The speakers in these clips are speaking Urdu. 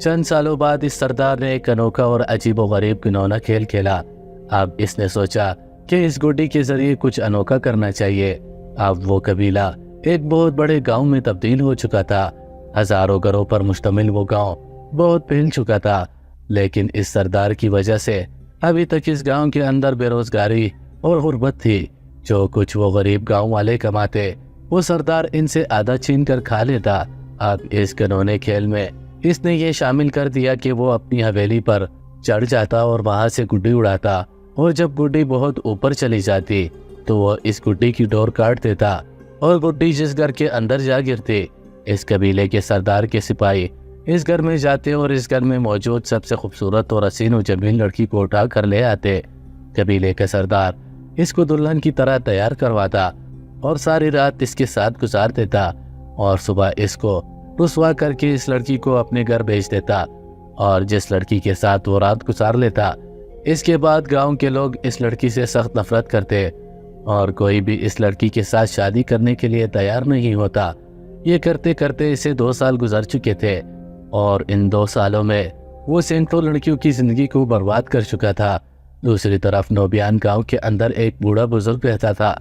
چند سالوں بعد اس سردار نے ایک انوکھا اور عجیب و غریب گنونا کھیل کھیلا۔ اب اس نے سوچا کہ اس گڈی کے ذریعے کچھ انوکھا کرنا چاہیے۔ اب وہ قبیلہ ایک بہت بڑے گاؤں میں تبدیل ہو چکا تھا۔ ہزاروں گھروں پر مشتمل وہ گاؤں بہت پھیل چکا تھا، لیکن اس سردار کی وجہ سے ابھی تک اس گاؤں کے اندر بے روزگاری اور غربت تھی۔ جو کچھ وہ غریب گاؤں والے کماتے وہ سردار ان سے آدھا چھین کر کھا لیتا۔ اب اس گنونے کھیل میں اس نے یہ شامل کر دیا کہ وہ اپنی حویلی پر چڑھ جاتا اور وہاں سے گڈی اڑاتا، اور جب گڈی بہت اوپر چلی جاتی تو وہ اس گڈی کی ڈور کاٹ دیتا اور گڈی جس گھر کے اندر جا گرتی، اس قبیلے کے سردار کے سپاہی اس گھر میں جاتے اور اس گھر میں موجود سب سے خوبصورت اور حسین و جمیل لڑکی کو اٹھا کر لے آتے۔ قبیلے کا سردار اس کو دلہن کی طرح تیار کرواتا اور ساری رات اس کے ساتھ گزار دیتا، اور صبح اس کو رسوا کر کے اس لڑکی کو اپنے گھر بھیج دیتا، اور جس لڑکی کے ساتھ وہ رات گزار لیتا، اس کے بعد گاؤں کے لوگ اس لڑکی سے سخت نفرت کرتے اور کوئی بھی اس لڑکی کے ساتھ شادی کرنے کے لیے تیار نہیں ہوتا۔ یہ کرتے کرتے اسے 2 سال گزر چکے تھے، اور ان 2 سالوں میں وہ سینکڑوں لڑکیوں کی زندگی کو برباد کر چکا تھا۔ دوسری طرف نوبیان گاؤں کے اندر ایک بوڑھا بزرگ رہتا تھا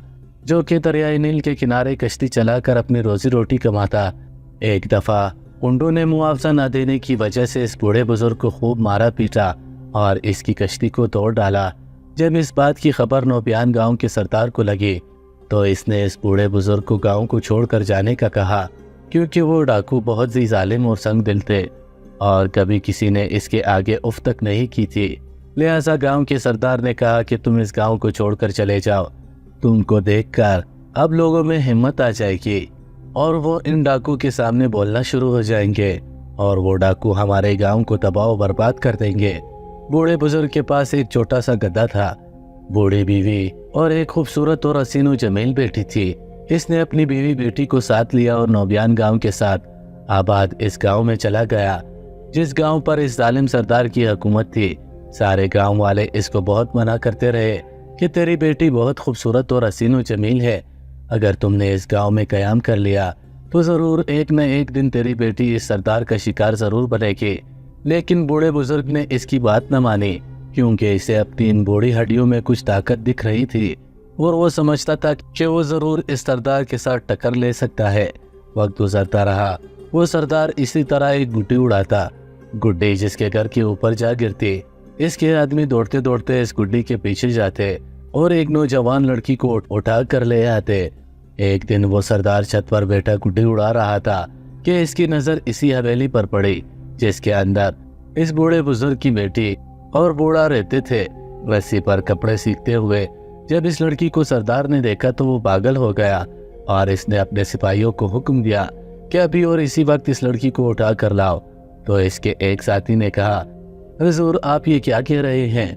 جو کہ دریائے نیل کے کنارے کشتی چلا کر اپنی روزی روٹی کماتا۔ ایک دفعہ اونٹوں نے معاوضہ نہ دینے کی وجہ سے اس بوڑھے بزرگ کو خوب مارا پیٹا اور اس کی کشتی کو توڑ ڈالا۔ جب اس بات کی خبر نوبیان گاؤں کے سردار کو لگی تو اس نے اس بوڑھے بزرگ کو گاؤں کو چھوڑ کر جانے کا کہا، کیونکہ وہ ڈاکو بہت ہی ظالم اور سنگ دل تھے اور کبھی کسی نے اس کے آگے اف تک نہیں کی تھی۔ لہٰذا گاؤں کے سردار نے کہا کہ تم اس گاؤں کو چھوڑ کر چلے جاؤ، تم کو دیکھ کر اب لوگوں میں ہمت آ جائے گی اور وہ ان ڈاکو کے سامنے بولنا شروع ہو جائیں گے، اور وہ ڈاکو ہمارے گاؤں کو تباہ و برباد کر دیں گے۔ بوڑھے بزرگ کے پاس ایک چھوٹا سا گدھا تھا، بوڑھی بیوی اور ایک خوبصورت اور حسین و جمیل بیٹی تھی۔ اس نے اپنی بیوی بیٹی کو ساتھ لیا اور نوبیان گاؤں کے ساتھ آباد اس گاؤں میں چلا گیا جس گاؤں پر اس ظالم سردار کی حکومت تھی۔ سارے گاؤں والے اس کو بہت منع کرتے رہے کہ تیری بیٹی بہت خوبصورت اور حسین و جمیل ہے، اگر تم نے اس گاؤں میں قیام کر لیا تو ضرور ایک نہ ایک دن تیری بیٹی اس سردار کا شکار ضرور بنے گی۔ لیکن بوڑھے بزرگ نے اس کی بات نہ مانی، کیونکہ اسے اپنی ان بوڑھی ہڈیوں میں کچھ طاقت دکھ رہی تھی اور وہ سمجھتا تھا کہ وہ ضرور اس سردار کے ساتھ ٹکر لے سکتا ہے۔ وقت گزرتا رہا، وہ سردار اسی طرح ایک گڈی اڑاتا، گڈی جس کے گھر کے اوپر جا گرتی۔ اس کے آدمی دوڑتے دوڑتے اس گڈی کے پیچھے جاتے اور ایک نوجوان لڑکی کو اٹھا کر لے آتے۔ ایک دن وہ سردار چھت پر بیٹھا گڈی اڑا رہا تھا کہ اس کی نظر اسی حویلی پر پڑی جس کے اندر اس بوڑھے بزرگ کی بیٹی اور بوڑھا رہتے تھے، رسی پر کپڑے سیکھتے ہوئے۔ جب اس لڑکی کو سردار نے دیکھا تو وہ پاگل ہو گیا اور اس نے اپنے سپاہیوں کو حکم دیا کہ ابھی اور اسی وقت اس لڑکی کو اٹھا کر لاؤ۔ تو اس کے ایک ساتھی نے کہا، حضور آپ یہ کیا کہہ رہے ہیں؟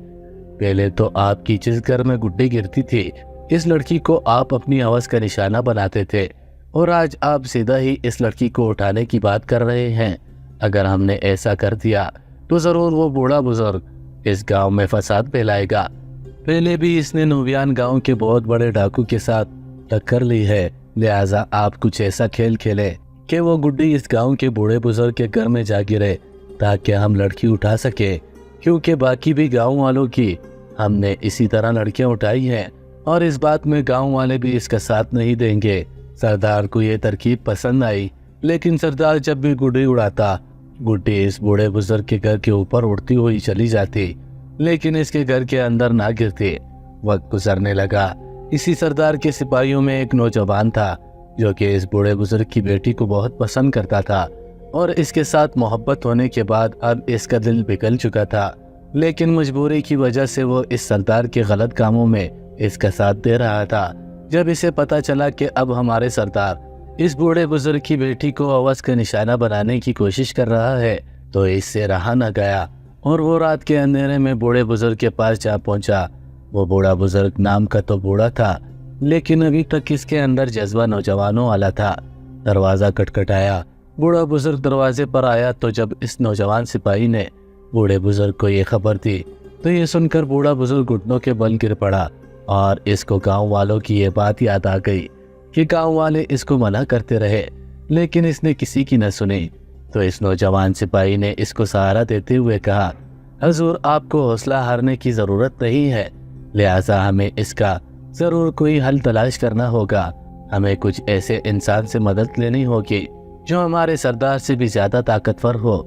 پہلے تو آپ کی جس گھر میں گڈی گرتی تھی اس لڑکی کو آپ اپنی ہوس کا نشانہ بناتے تھے، اور آج آپ سیدھا ہی اس لڑکی کو اٹھانے کی بات کر رہے ہیں۔ اگر ہم نے ایسا کر دیا تو ضرور وہ بوڑھا بزرگ اس گاؤں میں فساد پھیلائے گا۔ پہلے بھی اس نے نوبیان گاؤں کے بہت بڑے ڈاکو کے ساتھ ٹکر لی ہے، لہٰذا آپ کچھ ایسا کھیل کھیلے کہ وہ گڈی اس گاؤں کے بوڑھے بزرگ کے گھر میں جا گرے تاکہ ہم لڑکی اٹھا سکے، کیونکہ باقی بھی گاؤں والوں کی ہم نے اسی طرح لڑکیاں اٹھائی ہیں اور اس بات میں گاؤں والے بھی اس کا ساتھ نہیں دیں گے۔ سردار کو یہ ترکیب پسند آئی، لیکن سردار جب بھی گڈی اڑاتا گڈی اس بوڑھے بزرگ کے گھر کے اوپر اڑتی ہوئی چلی جاتی، لیکن اس کے گھر کے اندر نہ گرتی۔ وقت گزرنے لگا، اسی سردار کے سپاہیوں میں ایک نوجوان تھا جو کہ اس بوڑھے بزرگ کی بیٹی کو بہت پسند کرتا تھا اور اس کے ساتھ محبت ہونے کے بعد اب اس کا دل پگھل چکا تھا، لیکن مجبوری کی وجہ سے وہ اس سردار کے غلط کاموں میں اس کا ساتھ دے رہا تھا۔ جب اسے پتا چلا کہ اب ہمارے سردار اس بوڑھے بزرگ کی بیٹی کو ہوس کا نشانہ بنانے کی کوشش کر رہا ہے تو اس سے رہا نہ گیا اور وہ رات کے اندھیرے میں بوڑھے بزرگ کے پاس جا پہنچا۔ وہ بوڑھا بزرگ نام کا تو بوڑھا تھا، لیکن ابھی تک اس کے اندر جذبہ نوجوانوں والا تھا۔ دروازہ کٹکھٹایا، بوڑھا بزرگ دروازے پر آیا تو جب اس نوجوان سپاہی نے بوڑھے بزرگ کو یہ خبر دی تو یہ سن کر بوڑھا بزرگ گھٹنوں کے بل گر پڑا اور اس کو گاؤں والوں کی یہ بات یاد آ گئی کہ گاؤں والے اس کو منع کرتے رہے، لیکن اس نے کسی کی نہ سنی۔ تو اس نوجوان سپاہی نے اس کو سہارا دیتے ہوئے کہا، حضور آپ کو حوصلہ ہارنے کی ضرورت نہیں ہے، لہٰذا ہمیں اس کا ضرور کوئی حل تلاش کرنا ہوگا۔ ہمیں کچھ ایسے انسان سے مدد لینی ہوگی جو ہمارے سردار سے بھی زیادہ طاقتور ہو۔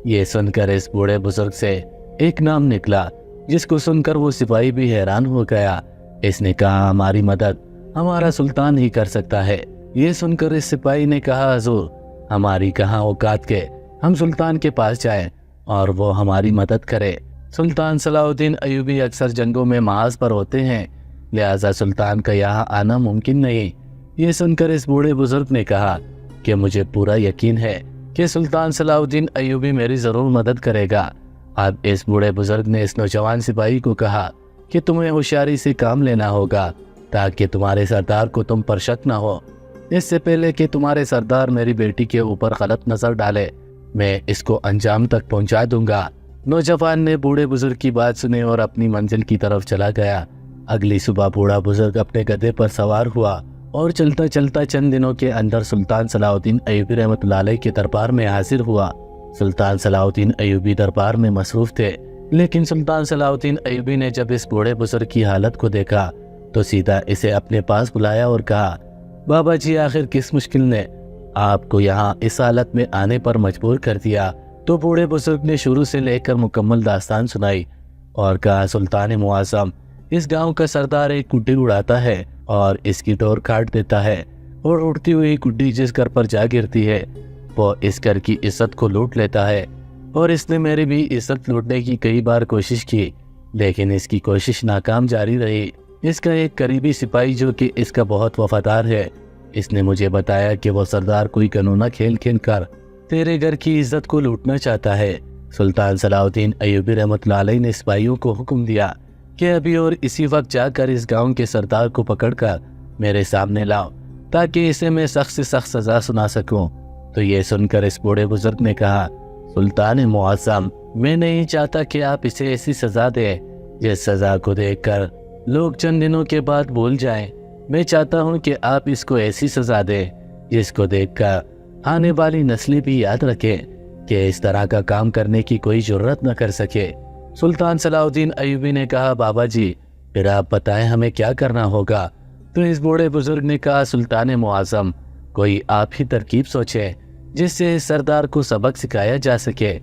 یہ سن کر اس بوڑھے بزرگ سے ایک نام نکلا، جس کو سن کر وہ سپاہی بھی حیران ہو گیا۔ اس نے کہا، ہماری مدد ہمارا سلطان ہی کر سکتا ہے۔ یہ سن کر اس سپاہی نے کہا، حضور ہماری کہاں اوقات کے ہم سلطان کے پاس جائیں اور وہ ہماری مدد کرے۔ سلطان صلاح الدین ایوبی اکثر جنگوں میں محاذ پر ہوتے ہیں، لہٰذا سلطان کا یہاں آنا ممکن نہیں۔ یہ سن کر اس بوڑھے بزرگ نے کہا کہ مجھے پورا یقین ہے کہ سلطان صلاح الدین ایوبی میری ضرور مدد کرے گا۔ اب اس بوڑھے بزرگ نے اس نوجوان سپاہی کو کہا کہ تمہیں ہوشیاری سے کام لینا ہوگا تاکہ تمہارے سردار کو تم پر شک نہ ہو۔ اس سے پہلے کہ تمہارے سردار میری بیٹی کے اوپر غلط نظر ڈالے، میں اس کو انجام تک پہنچا دوں گا۔ نوجوان نے بوڑھے بزرگ کی بات سنی اور اپنی منزل کی طرف چلا گیا۔ اگلی صبح بوڑھا بزرگ اپنے گدھے پر سوار ہوا اور چلتا چلتا چند دنوں کے اندر سلطان صلاح الدین ایوبی رحمۃ اللہ علیہ کے دربار میں حاضر ہوا۔ سلطان صلاح الدین ایوبی دربار میں مصروف تھے، لیکن سلطان صلاح الدین ایوبی نے جب اس بوڑھے بزرگ کی حالت کو دیکھا تو سیدھا اسے اپنے پاس بلایا اور کہا، بابا جی آخر کس مشکل نے آپ کو یہاں اس حالت میں آنے پر مجبور کر دیا؟ تو بوڑھے بزرگ نے شروع سے لے کر مکمل داستان سنائی اور کہا، سلطان معظم، اس گاؤں کا سردار ایک گڈی اڑاتا ہے اور اس کی ڈور کاٹ دیتا ہے، اور اڑتی ہوئی گڈی جس گھر پر جا گرتی ہے وہ اس گھر کی عزت کو لوٹ لیتا ہے، اور اس نے میری بھی عزت لوٹنے کی کئی بار کوشش کی، لیکن اس کی کوشش ناکام جاری رہی۔ اس کا ایک قریبی سپاہی جو کہ اس کا بہت وفادار ہے، اس نے مجھے بتایا کہ وہ سردار کوئی قانونہ کھیل کھیل کر تیرے گھر کی عزت کو لوٹنا چاہتا ہے۔ سلطان صلاح الدین ایوبی رحمۃ اللہ علیہ نے سپاہیوں کو حکم دیا کہ ابھی اور اسی وقت جا کر اس گاؤں کے سردار کو پکڑ کر میرے سامنے لاؤ تاکہ اسے میں سخت سے سخت سزا سنا سکوں۔ تو یہ سن کر اس بوڑھے بزرگ نے کہا، سلطان معظم، میں نہیں چاہتا کہ آپ اسے ایسی سزا دیں جس سزا کو دیکھ کر لوگ چند دنوں کے بعد بھول جائیں۔ میں چاہتا ہوں کہ آپ اس کو ایسی سزا دیں جس کو دیکھ کر آنے والی نسلیں بھی یاد رکھیں کہ اس طرح کا کام کرنے کی کوئی جرت نہ کر سکے۔ سلطان صلاح الدین ایوبی نے کہا، بابا جی پھر آپ بتائیں ہمیں کیا کرنا ہوگا؟ تو اس بوڑھے بزرگ نے کہا، سلطان معظم، کوئی آپ ہی ترکیب سوچیں جس سے اس سردار کو سبق سکھایا جا سکے۔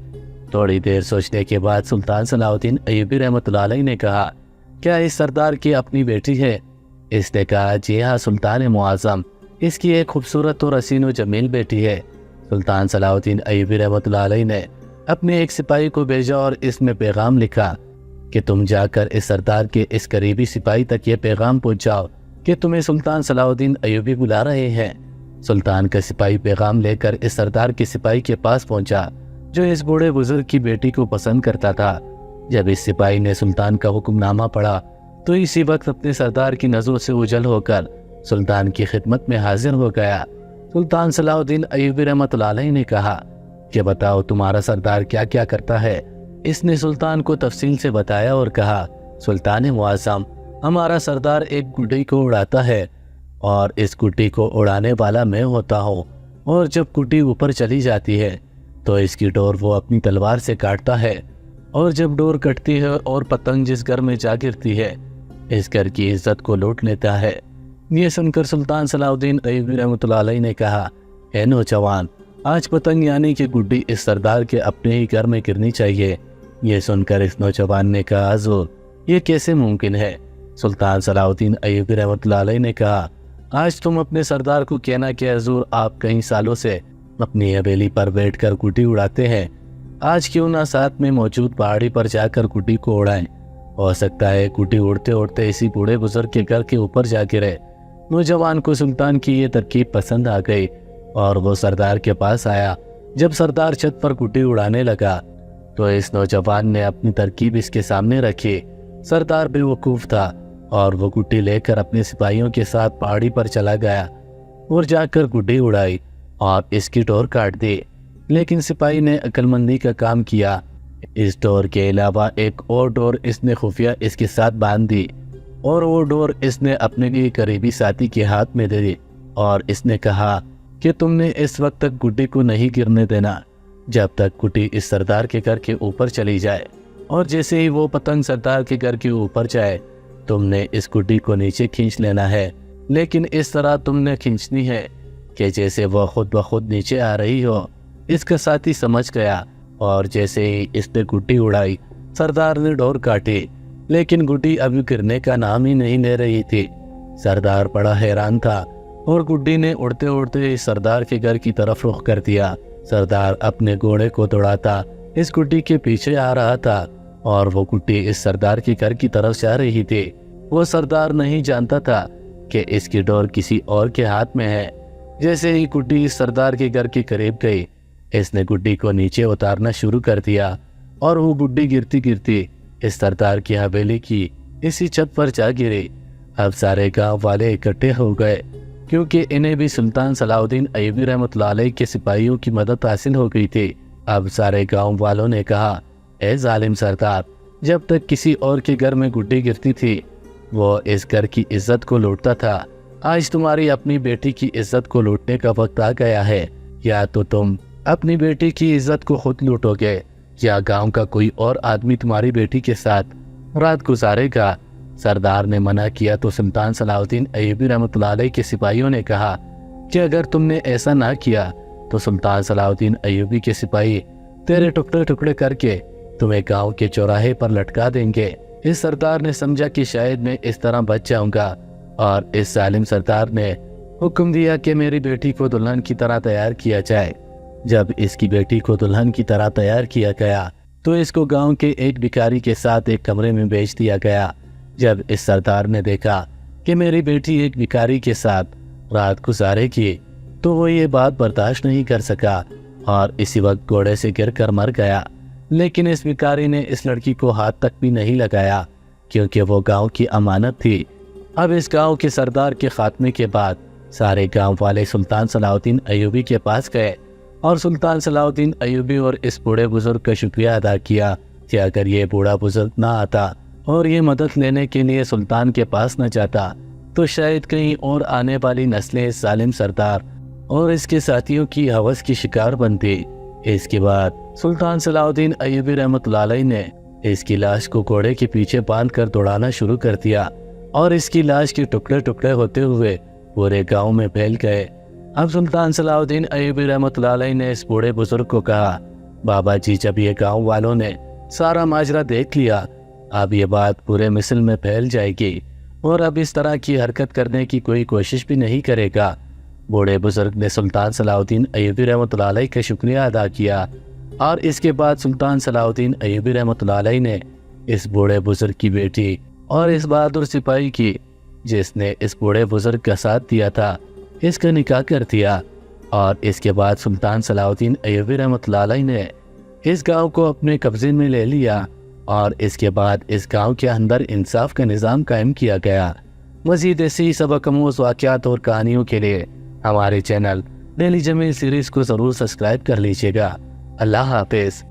تھوڑی دیر سوچنے کے بعد سلطان صلاح الدین ایوبی رحمۃ اللہ علیہ نے کہا، کیا اس سردار کی اپنی بیٹی ہے؟ اس نے کہا، جی ہاں سلطان معظم، اس کی ایک خوبصورت اور حسین و جمیل بیٹی ہے۔ سلطان صلاح الدین ایوبی رحمۃ اللہ علیہ نے اپنے ایک سپاہی کو بھیجا اور اس میں پیغام لکھا کہ تم جا کر اس سردار کے اس قریبی سپاہی تک یہ پیغام پہنچاؤ کہ تمہیں سلطان صلاح الدین ایوبی بلا رہے ہیں۔ سلطان کا سپاہی پیغام لے کر اس سردار کے سپاہی کے پاس پہنچا جو اس بوڑھے بزرگ کی بیٹی کو پسند کرتا تھا۔ جب اس سپاہی نے سلطان کا حکم نامہ پڑھا تو اسی وقت اپنے سردار کی نظروں سے اوجھل ہو کر سلطان کی خدمت میں حاضر ہو گیا۔ سلطان صلاح الدین ایوبی رحمۃ اللہ علیہ نے کہا کہ بتاؤ تمہارا سردار کیا کیا کرتا ہے؟ اس نے سلطان کو تفصیل سے بتایا اور کہا، سلطان معظم، ہمارا سردار ایک گڈی کو اڑاتا ہے اور اس گڈی کو اڑانے والا میں ہوتا ہوں، اور جب گڈی اوپر چلی جاتی ہے تو اس کی ڈور وہ اپنی تلوار سے کاٹتا ہے، اور جب ڈور کٹتی ہے اور پتنگ جس گھر میں جا گرتی ہے اس گھر کی عزت کو لوٹ لیتا ہے۔ یہ سن کر سلطان صلاح الدین ایوبی رحمۃ اللہ علیہ نے کہا، اے نوجوان، آج پتنگ یعنی کہ گڈی اس سردار کے اپنے ہی گھر میں گرنی چاہیے۔ یہ سن کر اس نوجوان نے کہا، حضور یہ کیسے ممکن ہے؟ سلطان صلاح الدین ایوبی رحمۃ اللہ علیہ نے کہا، آج تم اپنے سردار کو کہنا کہ حضور آپ کئی سالوں سے اپنی حویلی پر بیٹھ کر گڈی اڑاتے ہیں، آج کیوں نہ ساتھ میں موجود پہاڑی پر جا کر گڈی کو اڑائیں؟ ہو سکتا ہے گڈی اڑتے اڑتے اسی بوڑھے بزرگ کے گھر کے اوپر جا گرے۔ نوجوان کو سلطان کی یہ ترکیب پسند آ گئی اور وہ سردار کے پاس آیا۔ جب سردار چھت پر گڈی اڑانے لگا تو اس نوجوان نے اپنی ترکیب اس کے سامنے رکھی۔ سردار بے وقوف تھا اور وہ گڈی لے کر اپنے سپاہیوں کے ساتھ پہاڑی پر چلا گیا اور جا کر گڈی اڑائی اور اس کی ڈور کاٹ دی۔ لیکن سپاہی نے عقل مندی کا کام کیا، اس ڈور کے علاوہ ایک اور ڈور اس نے خفیہ اس کے ساتھ باندھ دی، اور وہ ڈور اس نے اپنے لیے قریبی ساتھی کے ہاتھ میں دے دی، اور اس نے کہا کہ تم نے اس وقت تک گڈی کو نہیں گرنے دینا جب تک گڈی اس سردار کے گھر کے اوپر چلی جائے، اور جیسے ہی وہ پتنگ سردار کے گھر کے اوپر جائے تم نے اس گڈی کو نیچے کھینچ لینا ہے، لیکن اس طرح تم نے کھینچنی ہے کہ جیسے وہ خود بخود نیچے آ رہی ہو۔ اس کا ساتھی سمجھ گیا، اور جیسے ہی اس نے گڈی اڑائی سردار نے ڈور کاٹی، لیکن گڈی ابھی گرنے کا نام ہی نہیں لے رہی تھی۔ سردار بڑا حیران تھا، اور گڈی نے اڑتے اڑتے سردار کے گھر کی طرف رخ کر دیا۔ سردار اپنے گھوڑے کو دوڑاتا اس گڈی کے پیچھے آ رہا تھا، اور وہ گڈی اس سردار کے گھر کی طرف جا رہی تھی۔ وہ سردار نہیں جانتا تھا کہ اس کی ڈور کسی اور کے ہاتھ میں ہے۔ جیسے ہی گڈی اس سردار کے گھر کے قریب گئی، اس نے گڈی کو نیچے اتارنا شروع کر دیا، اور وہ گڈی گرتی گرتی اس سردار کی حویلی کی اسی چھت پر جا گری۔ اب سارے گاؤں والے اکٹھے ہو گئے، کیونکہ انہیں بھی سلطان صلاح الدین ایوبی رحمۃ اللہ علیہ کے سپاہیوں کی مدد حاصل ہو گئی تھی۔ اب سارے گاؤں والوں نے کہا، اے ظالم سردار، جب تک کسی اور کے گھر میں گڈی گرتی تھی وہ اس گھر کی عزت کو لوٹتا تھا، آج تمہاری اپنی بیٹی کی عزت کو لوٹنے کا وقت آ گیا ہے۔ یا تو تم اپنی بیٹی کی عزت کو خود لوٹو گے، یا گاؤں کا کوئی اور آدمی تمہاری بیٹی کے ساتھ رات گزارے گا۔ سردار نے منع کیا تو سلطان صلاح الدین ایوبی رحمۃ اللہ علیہ کے سپاہیوں نے کہا کہ اگر تم نے ایسا نہ کیا تو سلطان صلاح الدین ایوبی کے سپاہی تیرے ٹکڑے ٹکڑے کر کے تمہیں گاؤں کے چوراہے پر لٹکا دیں گے۔ اس سردار نے سمجھا کہ شاید میں اس طرح بچ جاؤں گا، اور اس ظالم سردار نے حکم دیا کہ میری بیٹی کو دلہن کی طرح تیار کیا جائے۔ جب اس کی بیٹی کو دلہن کی طرح تیار کیا گیا تو اس کو گاؤں کے ایک بھکاری کے ساتھ ایک کمرے میں بھیج دیا گیا۔ جب اس سردار نے دیکھا کہ میری بیٹی ایک بھکاری کے ساتھ رات گزارے گی تو وہ یہ بات برداشت نہیں کر سکا، اور اسی وقت گھوڑے سے گر کر مر گیا۔ لیکن اس بھکاری نے اس لڑکی کو ہاتھ تک بھی نہیں لگایا، کیونکہ وہ گاؤں کی امانت تھی۔ اب اس گاؤں کے سردار کے خاتمے کے بعد سارے گاؤں والے سلطان صلاح الدین ایوبی کے پاس گئے، اور سلطان صلاح الدین ایوبی اور اس بوڑھے بزرگ کا شکریہ ادا کیا کہ اگر یہ بوڑھا بزرگ نہ آتا اور یہ مدد لینے کے لیے سلطان کے پاس نہ جاتا تو شاید کہیں اور آنے والی نسلیں اس ظالم سردار اور اس کے ساتھیوں کی ہوس کی شکار بنتی۔ اس کے بعد سلطان صلاح الدین ایوبی رحمۃ اللہ علیہ نے اس کی لاش کو گھوڑے کے پیچھے باندھ کر دوڑانا شروع کر دیا، اور اس کی لاش کے ٹکڑے ٹکڑے ہوتے ہوئے پورے گاؤں میں پھیل گئے۔ اب سلطان صلاح الدین ایوبی رحمۃ اللہ علیہ نے اس بوڑھے بزرگ کو کہا، بابا جی، جب یہ گاؤں والوں نے سارا ماجرا دیکھ لیا اب یہ بات پورے مصر میں پھیل جائے گی، اور اب اس طرح کی حرکت کرنے کی کوئی کوشش بھی نہیں کرے گا۔ بوڑھے بزرگ نے سلطان صلاح الدین ایوبی رحمۃ اللہ علیہ کا شکریہ ادا کیا، اور اس کے بعد سلطان صلاح الدین ایوبی رحمۃ اللہ علیہ نے اس بوڑھے بزرگ کی بیٹی اور اس بہادر سپاہی کی جس نے اس بوڑھے بزرگ کا ساتھ دیا تھا اس کا نکاح کر دیا۔ اور اس کے بعد سلطان صلاح الدین ایوبی رحمۃ اللہ علیہ نے اس گاؤں کو اپنے قبضے میں لے لیا، اور اس کے بعد اس گاؤں کے اندر انصاف کا نظام قائم کیا گیا۔ مزید ایسی سبق آموز واقعات اور کہانیوں کے لیے ہمارے چینل ڈیلی جمیل سیریز کو ضرور سبسکرائب کر لیجیے گا۔ اللہ حافظ۔